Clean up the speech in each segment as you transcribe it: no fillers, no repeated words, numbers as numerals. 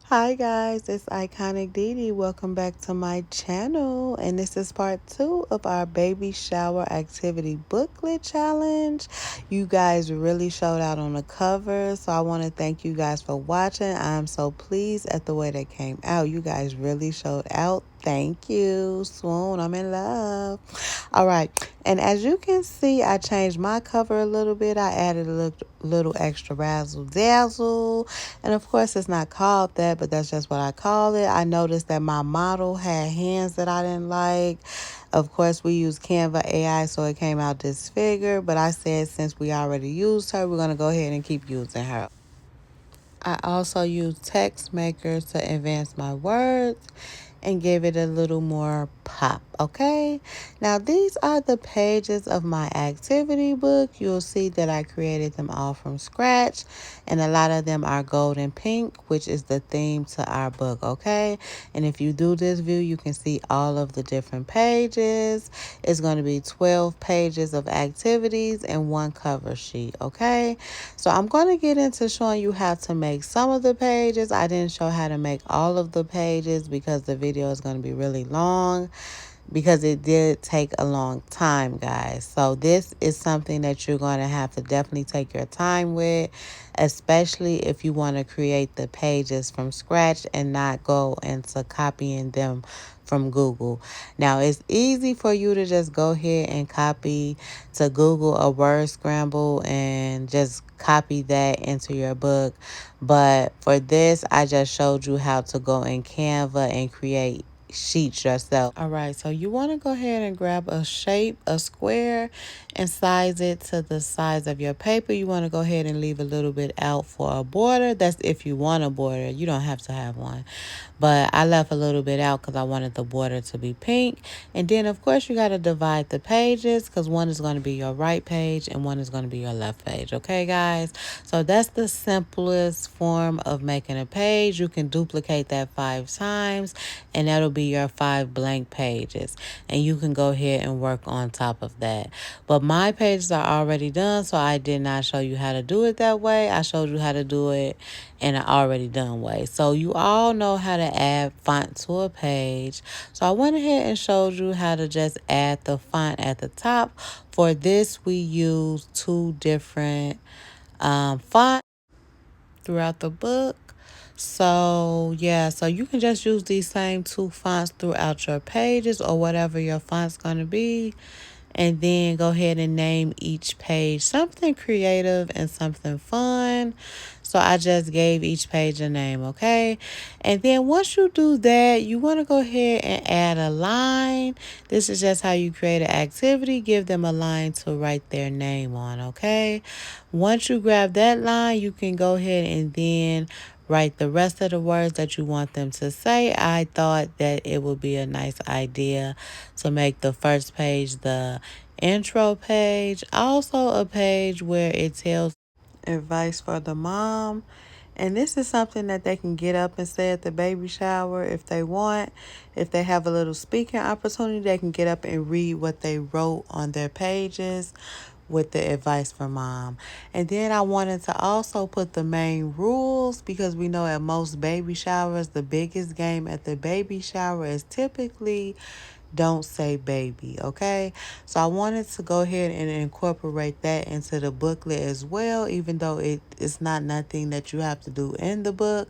Hi guys, it's Iconic Dee. Welcome back to my channel, and this is part 2 of our baby shower activity booklet challenge. You guys really showed out on the cover, so I want to thank you guys for watching. I'm so pleased at the way that came out. You guys really showed out. Thank you. Swoon, I'm in love. All right, and as you can see, I changed my cover a little bit. I added a little extra razzle dazzle, and of course it's not called that, but that's just what I call it. I noticed that my model had hands that I didn't like. Of course, we use Canva AI, so it came out disfigured, but I said since we already used her, we're going to go ahead and keep using her. I also use text makers to advance my words and give it a little more pop, okay? Now, these are the pages of my activity book. You'll see that I created them all from scratch, and a lot of them are gold and pink, which is the theme to our book, okay? And if you do this view, you can see all of the different pages. It's going to be 12 pages of activities and one cover sheet, okay? So I'm going to get into showing you how to make some of the pages. I didn't show how to make all of the pages because the video is going to be really long, because it did take a long time, guys. So this is something that you're going to have to definitely take your time with, especially if you want to create the pages from scratch and not go into copying them from Google. Now, it's easy for you to just go ahead and copy to Google a word scramble and just copy that into your book. But for this, I just showed you how to go in Canva and create sheets yourself. All right, so you want to go ahead and grab a shape, a square, and size it to the size of your paper. You want to go ahead and leave a little bit out for a border. That's if you want a border. You don't have to have one. But I left a little bit out because I wanted the border to be pink. And then, of course, you got to divide the pages because one is going to be your right page and one is going to be your left page. Okay, guys? So that's the simplest form of making a page. You can duplicate that 5 times, and that'll be your 5 blank pages. And you can go ahead and work on top of that. But my pages are already done, so I did not show you how to do it that way. I showed you how to do it in an already done way. So you all know how to add font to a page. So I went ahead and showed you how to just add the font at the top. For this, we use 2 different fonts throughout the book. So yeah, so you can just use these same 2 fonts throughout your pages or whatever your font's going to be. And then go ahead and name each page something creative and something fun. So I just gave each page a name, okay? And then once you do that, you want to go ahead and add a line. This is just how you create an activity. Give them a line to write their name on, okay? Once you grab that line, you can go ahead and then write the rest of the words that you want them to say. I thought that it would be a nice idea to make the first page the intro page, also a page where it tells advice for the mom. And this is something that they can get up and say at the baby shower if they want. If they have a little speaking opportunity, they can get up and read what they wrote on their pages with the advice for mom. And then I wanted to also put the main rules, because we know at most baby showers, the biggest game at the baby shower is typically don't say baby, okay? So I wanted to go ahead and incorporate that into the booklet as well, even though it is not nothing that you have to do in the book.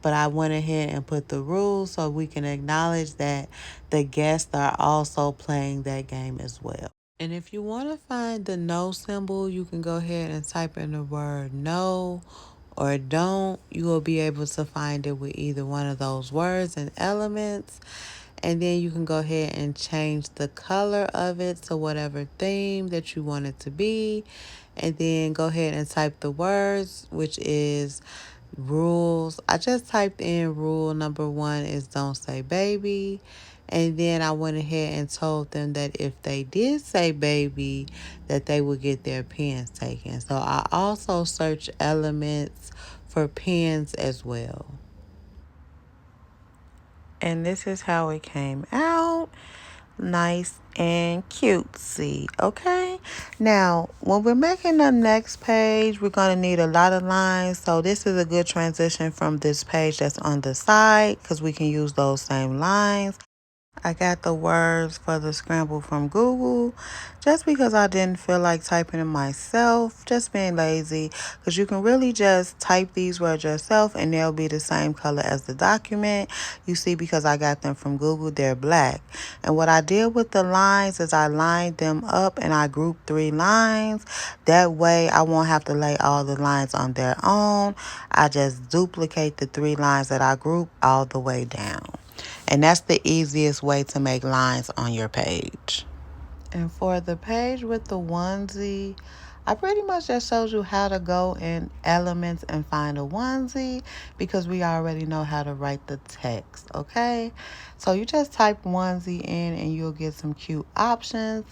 But I went ahead and put the rules so we can acknowledge that the guests are also playing that game as well. And if you want to find the no symbol, you can go ahead and type in the word no or don't. You will be able to find it with either one of those words and elements. And then you can go ahead and change the color of it to whatever theme that you want it to be. And then go ahead and type the words, which is rules. I just typed in rule number 1 is don't say baby. And then I went ahead and told them that if they did say baby, that they would get their pens taken. So I also searched elements for pens as well. And this is how it came out. nice and cutesy. Okay, now when we're making the next page, we're going to need a lot of lines, so this is a good transition from this page that's on the side because we can use those same lines. I got the words for the scramble from Google just because I didn't feel like typing it myself, just being lazy. Because you can really just type these words yourself and they'll be the same color as the document. You see, because I got them from Google, they're black. And what I did with the lines is I lined them up and I grouped 3 lines. That way I won't have to lay all the lines on their own. I just duplicate the 3 lines that I group all the way down. And that's the easiest way to make lines on your page. And for the page with the onesie, I pretty much just showed you how to go in elements and find a onesie because we already know how to write the text, okay? So you just type onesie in and you'll get some cute options.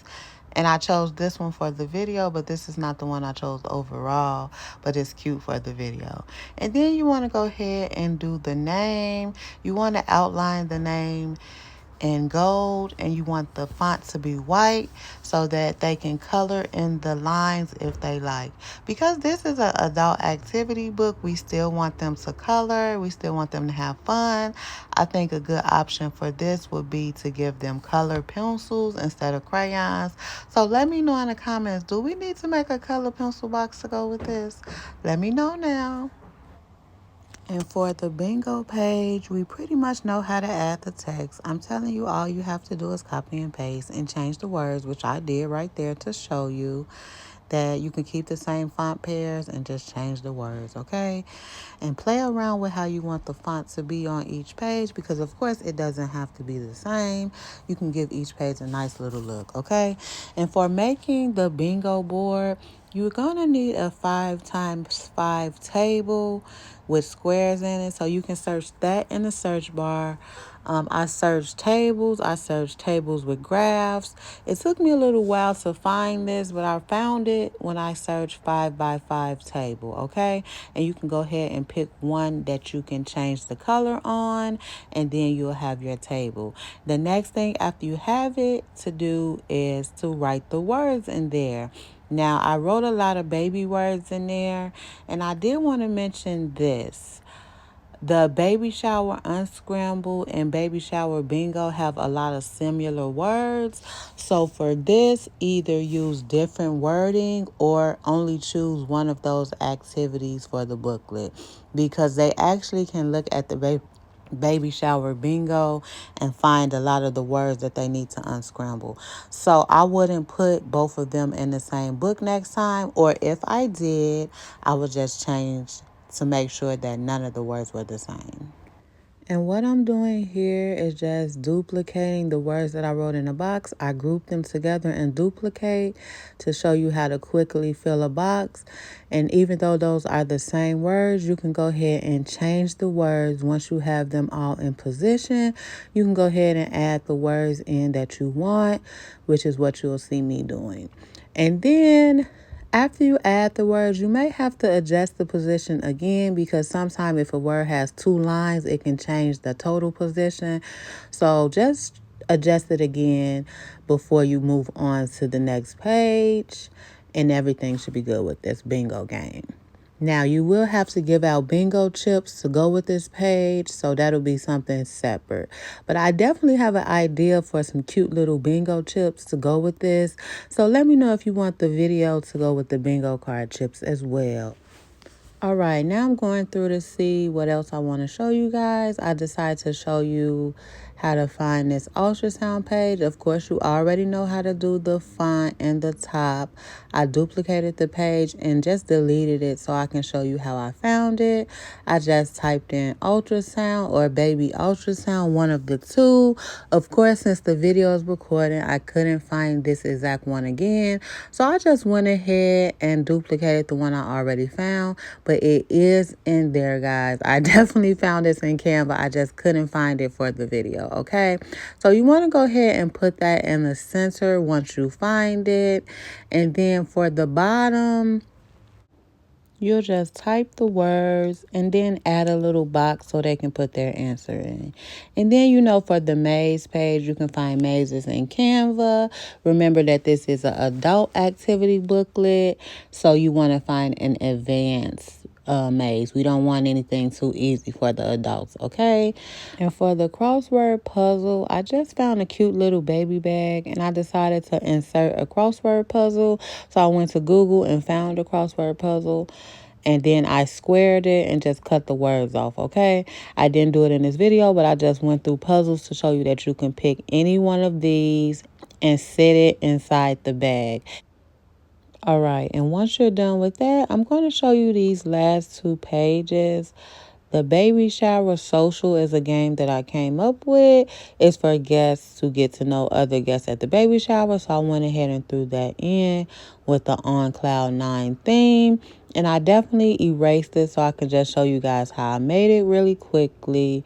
And I chose this one for the video, but this is not the one I chose overall, but it's cute for the video. And then you want to go ahead and do the name. You want to outline the name in gold and you want the font to be white so that they can color in the lines if they like. Because this is an adult activity book, we still want them to color, we still want them to have fun. I think a good option for this would be to give them color pencils instead of crayons. So let me know in the comments, do we need to make a color pencil box to go with this? Let me know now. And for the bingo page, we pretty much know how to add the text. I'm telling you, all you have to do is copy and paste and change the words, which I did right there to show you that you can keep the same font pairs and just change the words, okay? And play around with how you want the font to be on each page because, of course, it doesn't have to be the same. You can give each page a nice little look, okay? And for making the bingo board, you're going to need a 5x5 table with squares in it. So you can search that in the search bar. I searched tables. I searched tables with graphs. It took me a little while to find this, but I found it when I searched 5x5 table, okay? And you can go ahead and pick one that you can change the color on, and then you'll have your table. The next thing after you have it to do is to write the words in there. Now, I wrote a lot of baby words in there, and I did want to mention this. The baby shower unscramble and baby shower bingo have a lot of similar words. So for this, either use different wording or only choose one of those activities for the booklet because they actually can look at the baby shower bingo and find a lot of the words that they need to unscramble. So I wouldn't put both of them in the same book next time, or if I did, I would just change to make sure that none of the words were the same. And what I'm doing here is just duplicating the words that I wrote in a box. I grouped them together and duplicate to show you how to quickly fill a box. And even though those are the same words, you can go ahead and change the words once you have them all in position. You can go ahead and add the words in that you want, which is what you'll see me doing. And then after you add the words, you may have to adjust the position again because sometimes if a word has 2 lines, it can change the total position. So just adjust it again before you move on to the next page, and everything should be good with this bingo game. Now, you will have to give out bingo chips to go with this page, so that'll be something separate. But I definitely have an idea for some cute little bingo chips to go with this. So let me know if you want the video to go with the bingo card chips as well. All right, now I'm going through to see what else I want to show you guys. I decided to show you how to find this ultrasound page. Of course, you already know how to do the font and the top. I duplicated the page and just deleted it so I can show you how I found it. I just typed in ultrasound or baby ultrasound, one of the two. Of course, since the video is recording, I couldn't find this exact one again. So I just went ahead and duplicated the one I already found. But it is in there, guys. I definitely found this in Canva. I just couldn't find it for the video, okay? So you want to go ahead and put that in the center once you find it. And then for the bottom, You'll just type the words and then add a little box so they can put their answer in. And then, for the maze page, you can find mazes in Canva. Remember that this is an adult activity booklet, so you want to find an advanced maze. We don't want anything too easy for the adults, okay? And for the crossword puzzle, I just found a cute little baby bag and I decided to insert a crossword puzzle. So I went to Google and found a crossword puzzle and then I squared it and just cut the words off, okay? I didn't do it in this video, but I just went through puzzles to show you that you can pick any one of these and set it inside the bag. All right, and once you're done with that, I'm going to show you these last 2 pages. The baby shower social is a game that I came up with. It's for guests to get to know other guests at the baby shower. So I went ahead and threw that in with the On Cloud 9 theme. And I definitely erased it so I could just show you guys how I made it really quickly.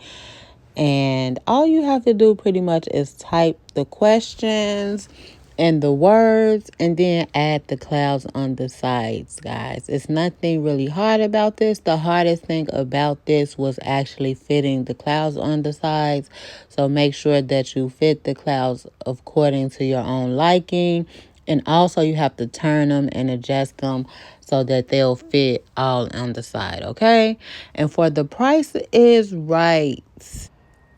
And all you have to do pretty much is type the questions and the words and then add the clouds on the sides, guys. It's nothing really hard about this. The hardest thing about this was actually fitting the clouds on the sides. So make sure that you fit the clouds according to your own liking. And also you have to turn them and adjust them so that they'll fit all on the side, okay? And for the price is right.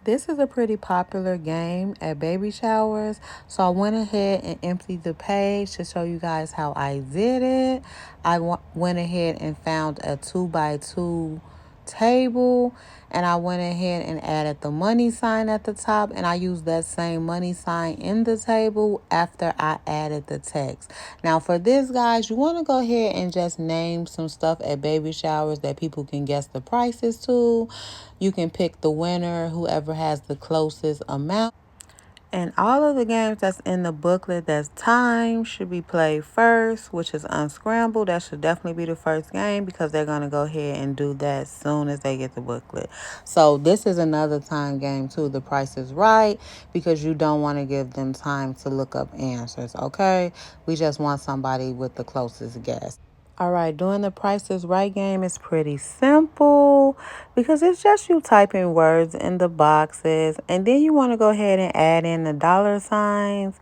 This is a pretty popular game at baby showers. So I went ahead and emptied the page to show you guys how I did it. I went ahead and found a 2x2 table and I went ahead and added the money sign at the top and I used that same money sign in the table after I added the text. Now for this, guys, you want to go ahead and just name some stuff at baby showers that people can guess the prices to. You can pick the winner, whoever has the closest amount. And all of the games that's in the booklet that's timed should be played first, which is unscramble. That should definitely be the first game because they're going to go ahead and do that as soon as they get the booklet. So this is another time game too. The Price is Right, because you don't want to give them time to look up answers, okay? We just want somebody with the closest guess. All right, doing the Price is Right game is pretty simple because it's just you typing words in the boxes and then you want to go ahead and add in the dollar signs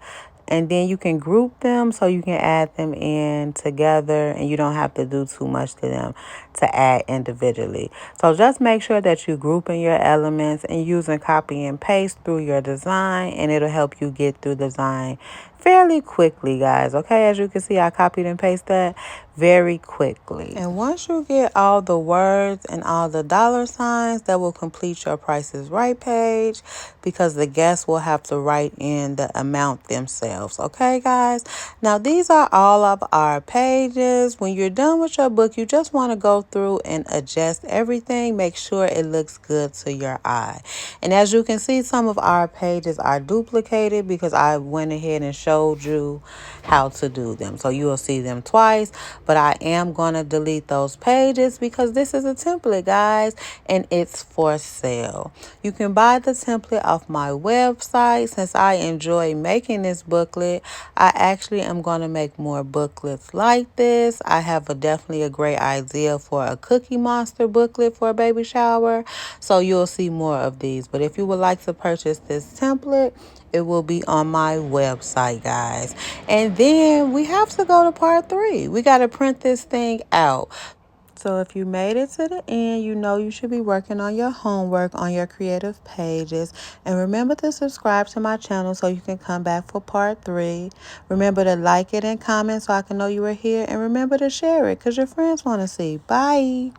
and then you can group them so you can add them in together and you don't have to do too much to them to add individually. So just make sure that you grouping your elements and using copy and paste through your design and it'll help you get through the design fairly quickly, guys. Okay, as you can see, I copied and pasted that very quickly. And once you get all the words and all the dollar signs, that will complete your Price is Right page because the guests will have to write in the amount themselves. Okay, guys? Now, these are all of our pages. When you're done with your book, you just want to go through and adjust everything. Make sure it looks good to your eye. And as you can see, some of our pages are duplicated because I went ahead and showed you how to do them. So you will see them twice, but I am going to delete those pages because this is a template, guys, and it's for sale. You can buy the template off my website. Since I enjoy making this booklet, I actually am going to make more booklets like this. I have definitely a great idea for a Cookie Monster booklet for a baby shower, so you'll see more of these. But if you would like to purchase this template, it will be on my website, guys. And then we have to go to part 3. We got to print this thing out. So if you made it to the end, you know you should be working on your homework on your creative pages. And remember to subscribe to my channel so you can come back for part 3. Remember to like it and comment so I can know you were here. And remember to share it because your friends want to see. Bye.